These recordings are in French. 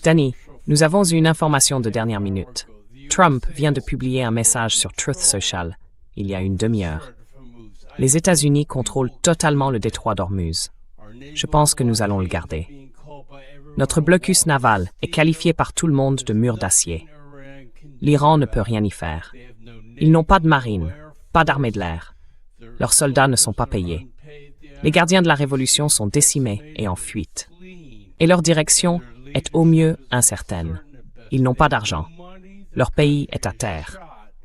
Danny, nous avons une information de dernière minute. Trump vient de publier un message sur Truth Social, il y a une demi-heure. Les États-Unis contrôlent totalement le détroit d'Ormuz. Je pense que nous allons le garder. Notre blocus naval est qualifié par tout le monde de mur d'acier. L'Iran ne peut rien y faire. Ils n'ont pas de marine, pas d'armée de l'air. Leurs soldats ne sont pas payés. Les gardiens de la révolution sont décimés et en fuite. Et leur direction est au mieux incertaine. Ils n'ont pas d'argent. Leur pays est à terre.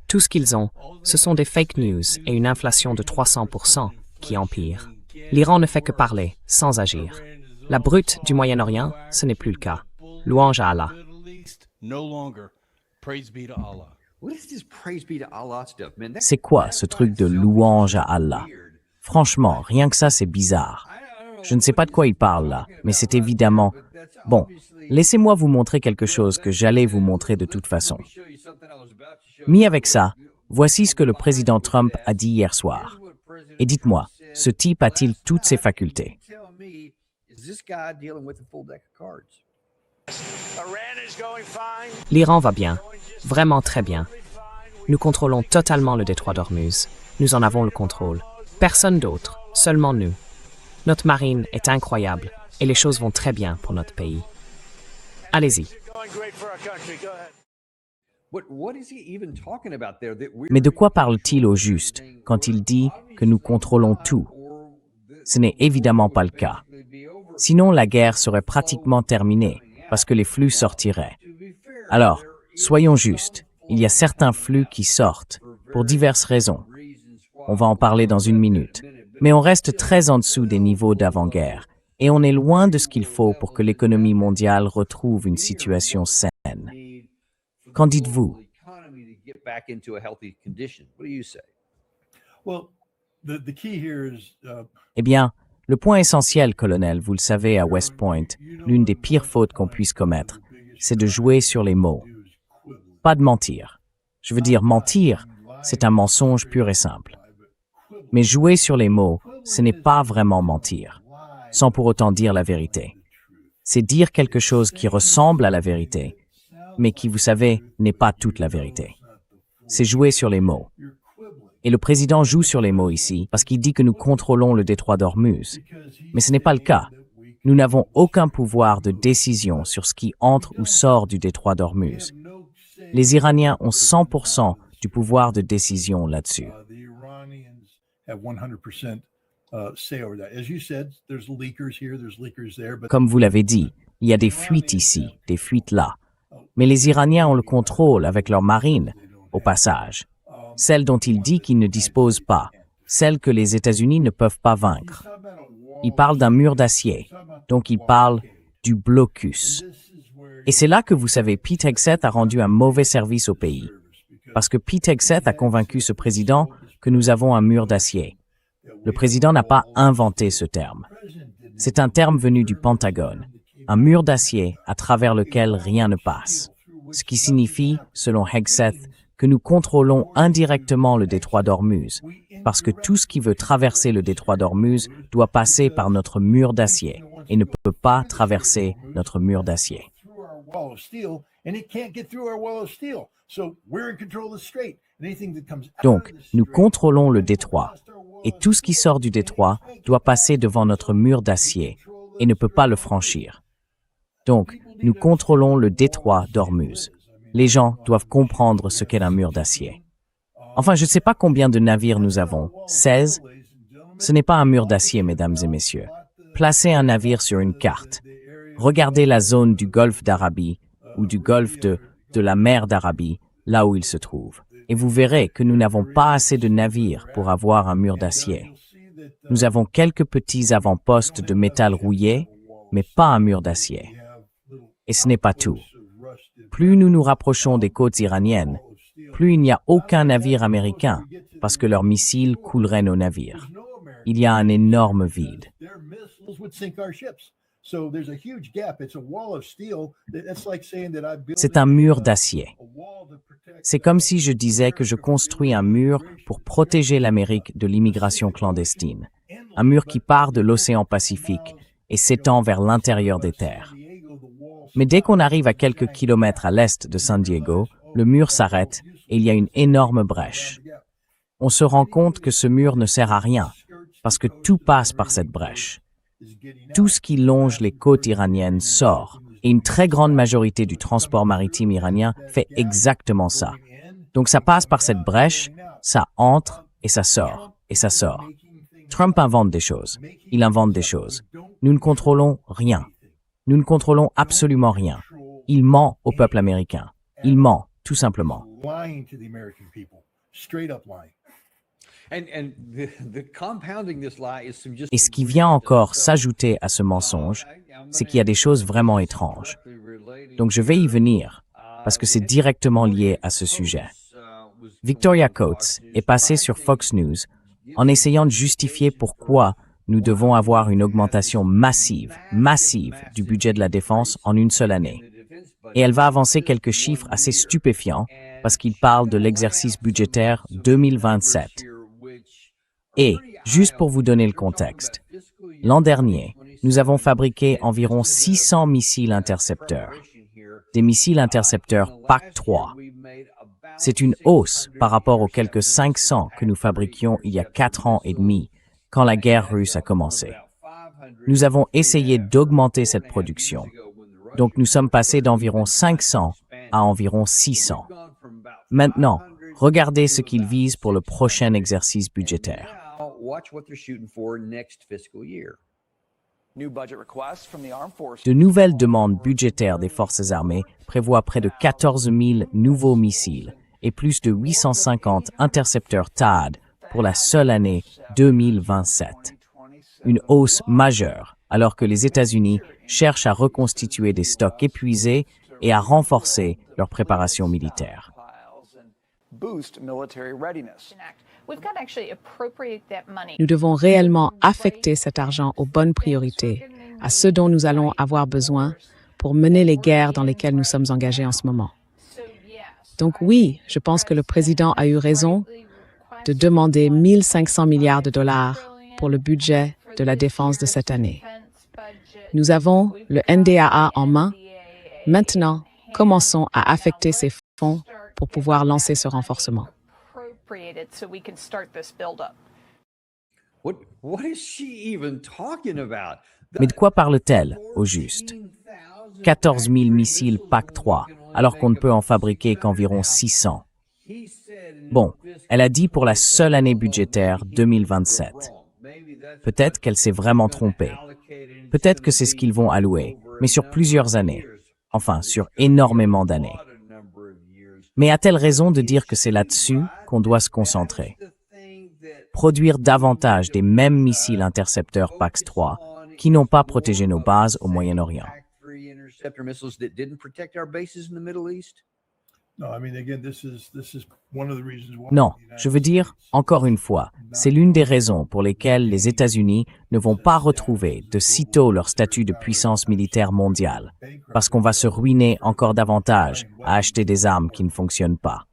Tout ce qu'ils ont, ce sont des fake news et une inflation de 300% qui empire. L'Iran ne fait que parler, sans agir. La brute du Moyen-Orient, ce n'est plus le cas. Louange à Allah. C'est quoi ce truc de louange à Allah? Franchement, rien que ça, c'est bizarre. Je ne sais pas de quoi il parle là, mais c'est évidemment... Bon, laissez-moi vous montrer quelque chose que j'allais vous montrer de toute façon. Mis avec ça, voici ce que le président Trump a dit hier soir. Et dites-moi, ce type a-t-il toutes ses facultés? L'Iran va bien, vraiment très bien. Nous contrôlons totalement le détroit d'Ormuz. Nous en avons le contrôle. Personne d'autre, seulement nous. Notre marine est incroyable et les choses vont très bien pour notre pays. Allez-y. Mais de quoi parle-t-il au juste quand il dit que nous contrôlons tout? Ce n'est évidemment pas le cas. Sinon, la guerre serait pratiquement terminée parce que les flux sortiraient. Alors, soyons justes, il y a certains flux qui sortent pour diverses raisons. On va en parler dans une minute. Mais on reste très en dessous des niveaux d'avant-guerre et on est loin de ce qu'il faut pour que l'économie mondiale retrouve une situation saine. Qu'en dites-vous? Eh bien, le point essentiel, colonel, vous le savez à West Point, l'une des pires fautes qu'on puisse commettre, c'est de jouer sur les mots. Pas de mentir. Je veux dire, mentir, c'est un mensonge pur et simple. Mais jouer sur les mots, ce n'est pas vraiment mentir, sans pour autant dire la vérité. C'est dire quelque chose qui ressemble à la vérité, mais qui, vous savez, n'est pas toute la vérité. C'est jouer sur les mots. Et le président joue sur les mots ici parce qu'il dit que nous contrôlons le détroit d'Ormuz. Mais ce n'est pas le cas. Nous n'avons aucun pouvoir de décision sur ce qui entre ou sort du détroit d'Ormuz. Les Iraniens ont 100% du pouvoir de décision là-dessus. Comme vous l'avez dit, il y a des fuites ici, des fuites là. Mais les Iraniens ont le contrôle avec leur marine, au passage. Celle dont il dit qu'ils ne disposent pas, celle que les États-Unis ne peuvent pas vaincre. Il parle d'un mur d'acier, donc il parle du blocus. Et c'est là que vous savez, Pete Hegseth a rendu un mauvais service au pays. Parce que Pete Hegseth a convaincu ce président que nous avons un mur d'acier. Le président n'a pas inventé ce terme. C'est un terme venu du Pentagone, un mur d'acier à travers lequel rien ne passe. Ce qui signifie, selon Hegseth, que nous contrôlons indirectement le détroit d'Ormuz, parce que tout ce qui veut traverser le détroit d'Ormuz doit passer par notre mur d'acier et ne peut pas traverser notre mur d'acier. Donc, nous contrôlons le détroit, et tout ce qui sort du détroit doit passer devant notre mur d'acier et ne peut pas le franchir. Donc, nous contrôlons le détroit d'Ormuz. Les gens doivent comprendre ce qu'est un mur d'acier. Enfin, je ne sais pas combien de navires nous avons. 16? Ce n'est pas un mur d'acier, mesdames et messieurs. Placez un navire sur une carte. Regardez la zone du golfe d'Arabie ou du golfe de la mer d'Arabie, là où il se trouve. Et vous verrez que nous n'avons pas assez de navires pour avoir un mur d'acier. Nous avons quelques petits avant-postes de métal rouillé, mais pas un mur d'acier. Et ce n'est pas tout. Plus nous nous rapprochons des côtes iraniennes, plus il n'y a aucun navire américain, parce que leurs missiles couleraient nos navires. Il y a un énorme vide. C'est un mur d'acier. C'est comme si je disais que je construis un mur pour protéger l'Amérique de l'immigration clandestine. Un mur qui part de l'océan Pacifique et s'étend vers l'intérieur des terres. Mais dès qu'on arrive à quelques kilomètres à l'est de San Diego, le mur s'arrête et il y a une énorme brèche. On se rend compte que ce mur ne sert à rien, parce que tout passe par cette brèche. Tout ce qui longe les côtes iraniennes sort, et une très grande majorité du transport maritime iranien fait exactement ça. Donc ça passe par cette brèche, ça entre et ça sort, et ça sort. Trump invente des choses, il invente des choses. Nous ne contrôlons rien. Nous ne contrôlons absolument rien. Il ment au peuple américain. Il ment, tout simplement. Et ce qui vient encore s'ajouter à ce mensonge, c'est qu'il y a des choses vraiment étranges. Donc je vais y venir, parce que c'est directement lié à ce sujet. Victoria Coates est passée sur Fox News en essayant de justifier pourquoi nous devons avoir une augmentation massive du budget de la défense en une seule année. Et elle va avancer quelques chiffres assez stupéfiants parce qu'il parle de l'exercice budgétaire 2027. Et, juste pour vous donner le contexte, l'an dernier, nous avons fabriqué environ 600 missiles intercepteurs. Des missiles intercepteurs PAC-3. C'est une hausse par rapport aux quelques 500 que nous fabriquions il y a 4 ans et demi, quand la guerre russe a commencé. Nous avons essayé d'augmenter cette production. Donc nous sommes passés d'environ 500 à environ 600. Maintenant, regardez ce qu'ils visent pour le prochain exercice budgétaire. De nouvelles demandes budgétaires des forces armées prévoient près de 14 000 nouveaux missiles et plus de 850 intercepteurs THAAD pour la seule année 2027. Une hausse majeure, alors que les États-Unis cherchent à reconstituer des stocks épuisés et à renforcer leur préparation militaire. Nous devons réellement affecter cet argent aux bonnes priorités, à ce dont nous allons avoir besoin pour mener les guerres dans lesquelles nous sommes engagés en ce moment. Donc oui, je pense que le président a eu raison de demander 1 500 milliards de dollars pour le budget de la défense de cette année. Nous avons le NDAA en main. Maintenant, commençons à affecter ces fonds pour pouvoir lancer ce renforcement. Mais de quoi parle-t-elle, au juste? 14 000 missiles PAC-3, alors qu'on ne peut en fabriquer qu'environ 600. Bon, elle a dit pour la seule année budgétaire 2027. Peut-être qu'elle s'est vraiment trompée. Peut-être que c'est ce qu'ils vont allouer, mais sur plusieurs années. Enfin, sur énormément d'années. Mais a-t-elle raison de dire que c'est là-dessus qu'on doit se concentrer? Produire davantage des mêmes missiles intercepteurs PAC-3 qui n'ont pas protégé nos bases au Moyen-Orient. Non, je veux dire, encore une fois, c'est l'une des raisons pour lesquelles les États-Unis ne vont pas retrouver de sitôt leur statut de puissance militaire mondiale, parce qu'on va se ruiner encore davantage à acheter des armes qui ne fonctionnent pas.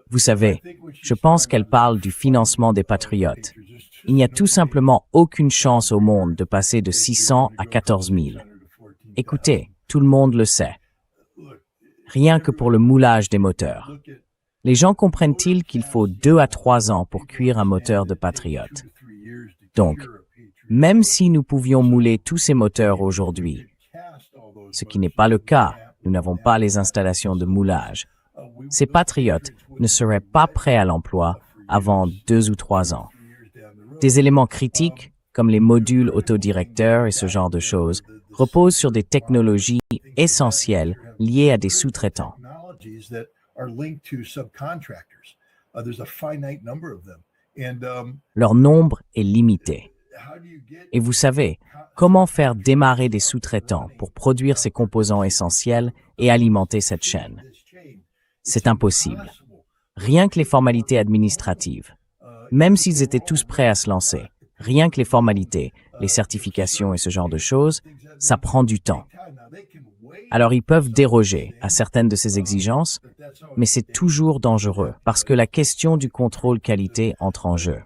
Vous savez, je pense qu'elle parle du financement des patriotes. Il n'y a tout simplement aucune chance au monde de passer de 600 à 14 000. Écoutez, tout le monde le sait. Rien que pour le moulage des moteurs. Les gens comprennent-ils qu'il faut 2 à 3 ans pour cuire un moteur de Patriot? Donc, même si nous pouvions mouler tous ces moteurs aujourd'hui, ce qui n'est pas le cas, nous n'avons pas les installations de moulage, ces patriotes ne seraient pas prêts à l'emploi avant 2 ou 3 ans. Des éléments critiques, comme les modules autodirecteurs et ce genre de choses, reposent sur des technologies essentielles liées à des sous-traitants. Leur nombre est limité. Et vous savez, comment faire démarrer des sous-traitants pour produire ces composants essentiels et alimenter cette chaîne? C'est impossible. Rien que les formalités administratives. Même s'ils étaient tous prêts à se lancer, rien que les formalités, les certifications et ce genre de choses, ça prend du temps. Alors ils peuvent déroger à certaines de ces exigences, mais c'est toujours dangereux parce que la question du contrôle qualité entre en jeu.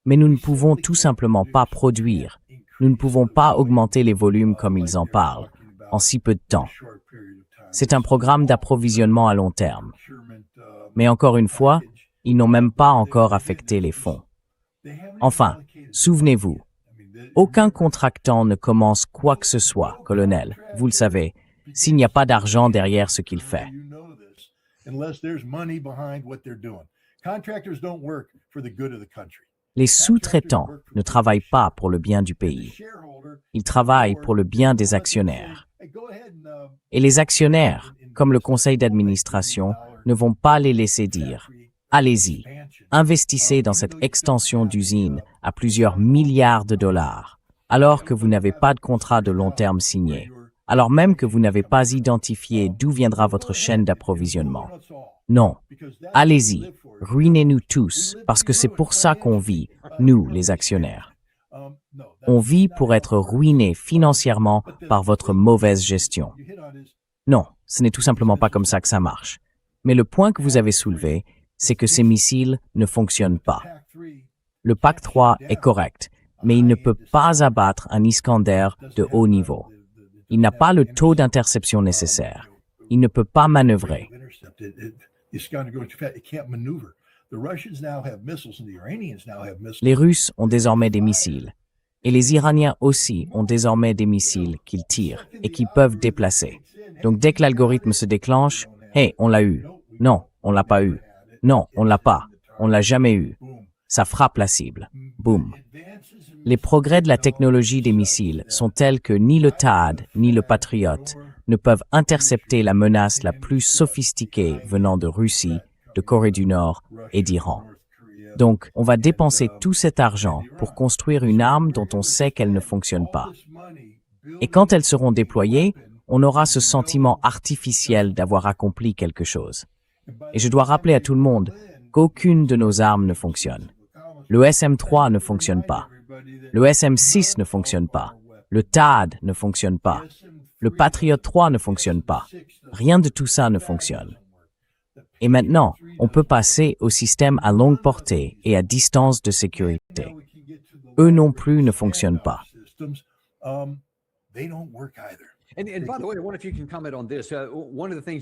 Mais nous ne pouvons tout simplement pas produire Nous ne pouvons pas augmenter les volumes comme ils en parlent, en si peu de temps. C'est un programme d'approvisionnement à long terme. Mais encore une fois, ils n'ont même pas encore affecté les fonds. Enfin, souvenez-vous, aucun contractant ne commence quoi que ce soit, colonel, vous le savez, s'il n'y a pas d'argent derrière ce qu'il fait. Les sous-traitants ne travaillent pas pour le bien du pays. Ils travaillent pour le bien des actionnaires. Et les actionnaires, comme le conseil d'administration, ne vont pas les laisser dire « Allez-y, investissez dans cette extension d'usine à plusieurs milliards de dollars, alors que vous n'avez pas de contrat de long terme signé, alors même que vous n'avez pas identifié d'où viendra votre chaîne d'approvisionnement. Non, allez-y, ruinez-nous tous, parce que c'est pour ça qu'on vit, nous, les actionnaires. On vit pour être ruinés financièrement par votre mauvaise gestion. Non, ce n'est tout simplement pas comme ça que ça marche. Mais le point que vous avez soulevé, c'est que ces missiles ne fonctionnent pas. Le PAC-3 est correct, mais il ne peut pas abattre un Iskander de haut niveau. Il n'a pas le taux d'interception nécessaire. Il ne peut pas manœuvrer. Les Russes ont désormais des missiles. Et les Iraniens aussi ont désormais des missiles qu'ils tirent et qui peuvent déplacer. Donc dès que l'algorithme se déclenche, « Hey, on l'a eu. Non, on l'a pas eu. Non, on l'a pas. On l'a jamais eu. » Ça frappe la cible. Boum. Les progrès de la technologie des missiles sont tels que ni le THAAD ni le Patriot ne peuvent intercepter la menace la plus sophistiquée venant de Russie, de Corée du Nord et d'Iran. Donc, on va dépenser tout cet argent pour construire une arme dont on sait qu'elle ne fonctionne pas. Et quand elles seront déployées, on aura ce sentiment artificiel d'avoir accompli quelque chose. Et je dois rappeler à tout le monde qu'aucune de nos armes ne fonctionne. Le SM-3 ne fonctionne pas. Le SM-6 ne fonctionne pas. Le THAAD ne fonctionne pas. Le Patriot 3 ne fonctionne pas. Rien de tout ça ne fonctionne. Et maintenant, on peut passer au système à longue portée et à distance de sécurité. Eux non plus ne fonctionnent pas.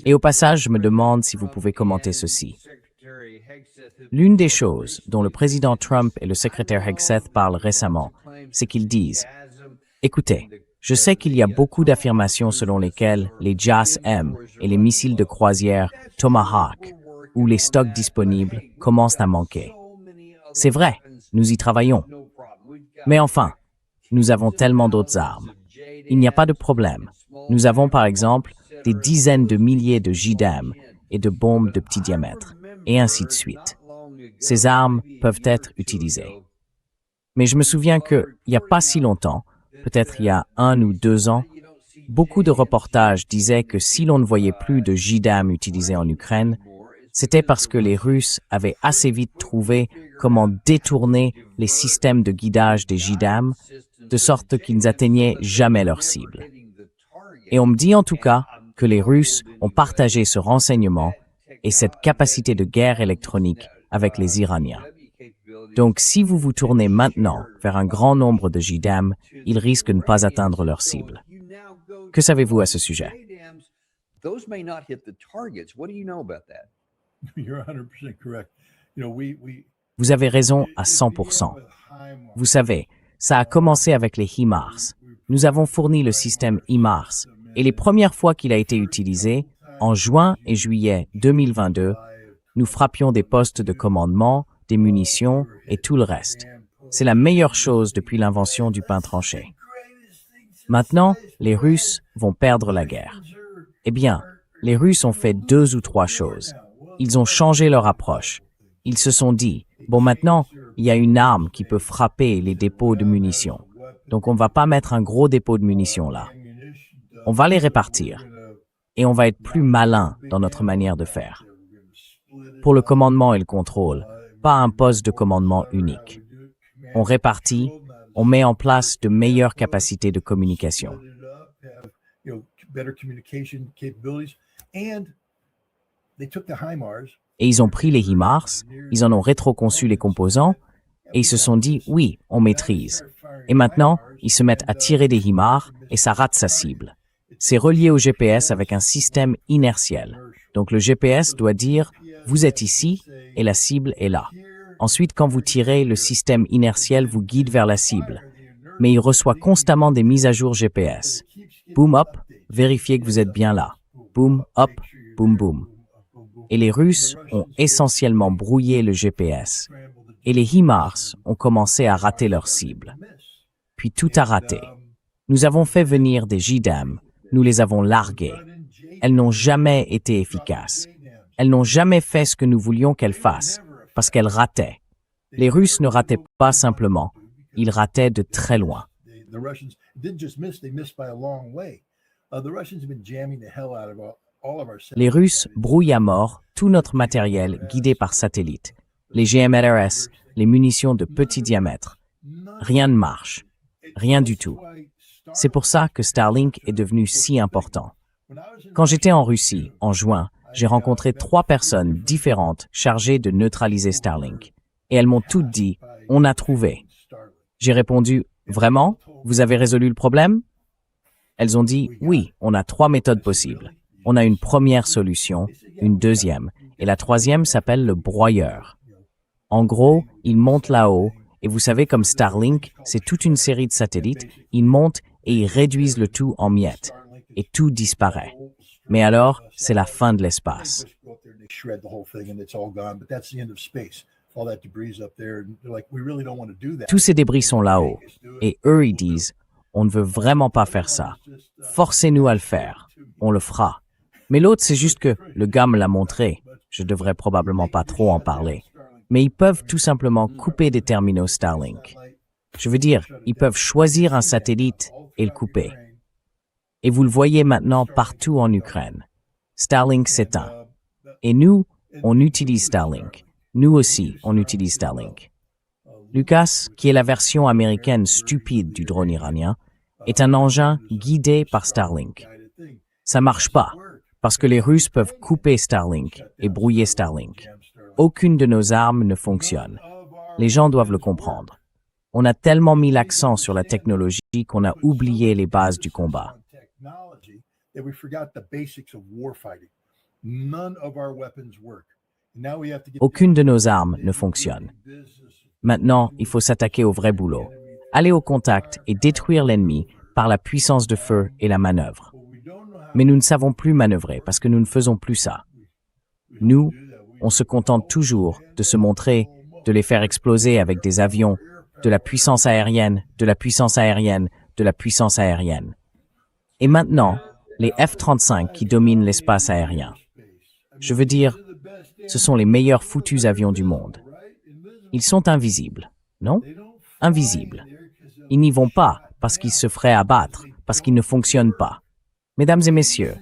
Et au passage, je me demande si vous pouvez commenter ceci. L'une des choses dont le président Trump et le secrétaire Hegseth parlent récemment, c'est qu'ils disent « Écoutez, je sais qu'il y a beaucoup d'affirmations selon lesquelles les JASM et les missiles de croisière Tomahawk ou les stocks disponibles commencent à manquer. C'est vrai, nous y travaillons. Mais enfin, nous avons tellement d'autres armes. Il n'y a pas de problème. Nous avons par exemple des dizaines de milliers de JDAM et de bombes de petit diamètre, et ainsi de suite. Ces armes peuvent être utilisées. Mais je me souviens qu'il n'y a pas si longtemps, peut-être il y a 1 ou 2 ans, beaucoup de reportages disaient que si l'on ne voyait plus de JDAM utilisés en Ukraine, c'était parce que les Russes avaient assez vite trouvé comment détourner les systèmes de guidage des JDAM de sorte qu'ils n'atteignaient jamais leur cible. Et on me dit en tout cas que les Russes ont partagé ce renseignement et cette capacité de guerre électronique avec les Iraniens. Donc si vous vous tournez maintenant vers un grand nombre de JDAM, ils risquent de ne pas atteindre leur cible. Que savez-vous à ce sujet? Vous avez raison à 100%. Vous savez, ça a commencé avec les HIMARS. Nous avons fourni le système HIMARS et les premières fois qu'il a été utilisé, en juin et juillet 2022, nous frappions des postes de commandement, des munitions et tout le reste. C'est la meilleure chose depuis l'invention du pain tranché. Maintenant, les Russes vont perdre la guerre. Eh bien, les Russes ont fait 2 ou 3 choses. Ils ont changé leur approche. Ils se sont dit, bon maintenant, il y a une arme qui peut frapper les dépôts de munitions. Donc on ne va pas mettre un gros dépôt de munitions là. On va les répartir. Et on va être plus malin dans notre manière de faire. Pour le commandement et le contrôle, pas un poste de commandement unique. On répartit, on met en place de meilleures capacités de communication. Et ils ont pris les HIMARS, ils en ont rétroconçu les composants, Et ils se sont dit, oui, on maîtrise. Et maintenant, ils se mettent à tirer des HIMARS et ça rate sa cible. C'est relié au GPS avec un système inertiel. Donc le GPS doit dire, vous êtes ici et la cible est là. Ensuite, quand vous tirez, le système inertiel vous guide vers la cible. Mais il reçoit constamment des mises à jour GPS. Boom up, vérifiez que vous êtes bien là. Boom up, boom boom. Et les Russes ont essentiellement brouillé le GPS. Et les HIMARS ont commencé à rater leur cible. Puis tout a raté. Nous avons fait venir des JDAM, nous les avons larguées. Elles n'ont jamais été efficaces. Elles n'ont jamais fait ce que nous voulions qu'elles fassent, parce qu'elles rataient. Les Russes ne rataient pas simplement, ils rataient de très loin. Les Russes brouillent à mort tout notre matériel guidé par satellite, les GMLRS, les munitions de petit diamètre. Rien ne marche, rien du tout. C'est pour ça que Starlink est devenu si important. Quand j'étais en Russie, en juin, j'ai rencontré 3 personnes différentes chargées de neutraliser Starlink. Et elles m'ont toutes dit, on a trouvé. J'ai répondu, vraiment? Vous avez résolu le problème? Elles ont dit, oui, on a 3 méthodes possibles. On a une première solution, une deuxième, et la troisième s'appelle le broyeur. En gros, ils montent là-haut, et vous savez comme Starlink, c'est toute une série de satellites, ils montent et ils réduisent le tout en miettes, et tout disparaît. Mais alors, c'est la fin de l'espace. Tous ces débris sont là-haut, et eux, ils disent, on ne veut vraiment pas faire ça. Forcez-nous à le faire, on le fera. Mais l'autre, c'est juste que le gars me l'a montré. Je devrais probablement pas trop en parler. Mais ils peuvent tout simplement couper des terminaux Starlink. Je veux dire, ils peuvent choisir un satellite et le couper. Et vous le voyez maintenant partout en Ukraine. Starlink s'éteint. Et nous, on utilise Starlink. Nous aussi, on utilise Starlink. Lucas, qui est la version américaine stupide du drone iranien, est un engin guidé par Starlink. Ça marche pas, parce que les Russes peuvent couper Starlink et brouiller Starlink. Aucune de nos armes ne fonctionne. Les gens doivent le comprendre. On a tellement mis l'accent sur la technologie qu'on a oublié les bases du combat. Aucune de nos armes ne fonctionne. Maintenant, il faut s'attaquer au vrai boulot. Aller au contact et détruire l'ennemi par la puissance de feu et la manœuvre. Mais nous ne savons plus manœuvrer parce que nous ne faisons plus ça. Nous, on se contente toujours de se montrer, de les faire exploser avec des avions, de la puissance aérienne, de la puissance aérienne, de la puissance aérienne. Et maintenant, les F-35 qui dominent l'espace aérien. Je veux dire, ce sont les meilleurs foutus avions du monde. Ils sont invisibles, non? Invisibles. Ils n'y vont pas parce qu'ils se feraient abattre, parce qu'ils ne fonctionnent pas. Mesdames et messieurs,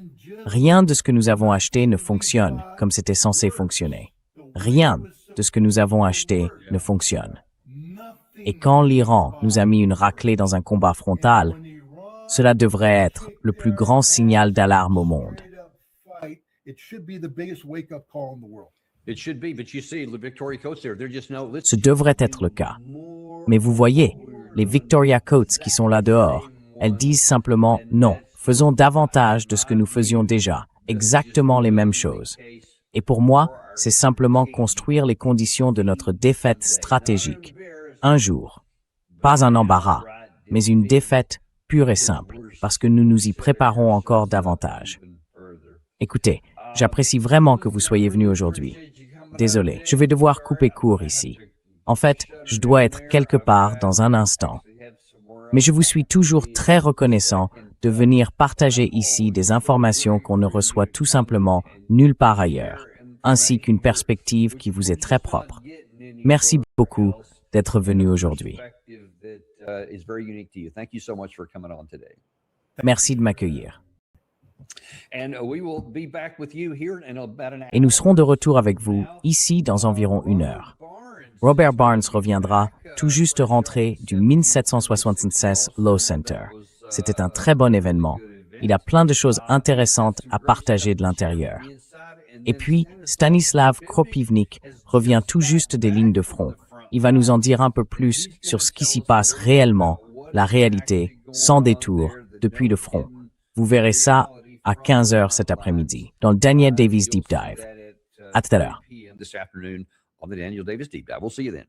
rien de ce que nous avons acheté ne fonctionne comme c'était censé fonctionner. Rien de ce que nous avons acheté ne fonctionne. Et quand l'Iran nous a mis une raclée dans un combat frontal, cela devrait être le plus grand signal d'alarme au monde. Ce devrait être le cas. Mais vous voyez, les Victoria Coates qui sont là dehors, elles disent simplement non, faisons davantage de ce que nous faisions déjà, exactement les mêmes choses. Et pour moi, c'est simplement construire les conditions de notre défaite stratégique. Un jour. Pas un embarras, mais une défaite pure et simple, parce que nous nous y préparons encore davantage. Écoutez, j'apprécie vraiment que vous soyez venus aujourd'hui. Désolé, je vais devoir couper court ici. En fait, je dois être quelque part dans un instant. Mais je vous suis toujours très reconnaissant de venir partager ici des informations qu'on ne reçoit tout simplement nulle part ailleurs, ainsi qu'une perspective qui vous est très propre. Merci beaucoup d'être venu aujourd'hui. Merci de m'accueillir. Et nous serons de retour avec vous ici dans environ 1 heure. Robert Barnes reviendra, tout juste rentré du 1776 Law Center. C'était un très bon événement. Il a plein de choses intéressantes à partager de l'intérieur. Et puis, Stanislav Kropivnik revient tout juste des lignes de front. Il va nous en dire un peu plus sur ce qui s'y passe réellement, la réalité, sans détour, depuis le front. Vous verrez ça à 15h cet après-midi, dans le Daniel Davies Deep Dive. À tout à l'heure. This afternoon on the Daniel Davis Deep Dive. We'll see you then.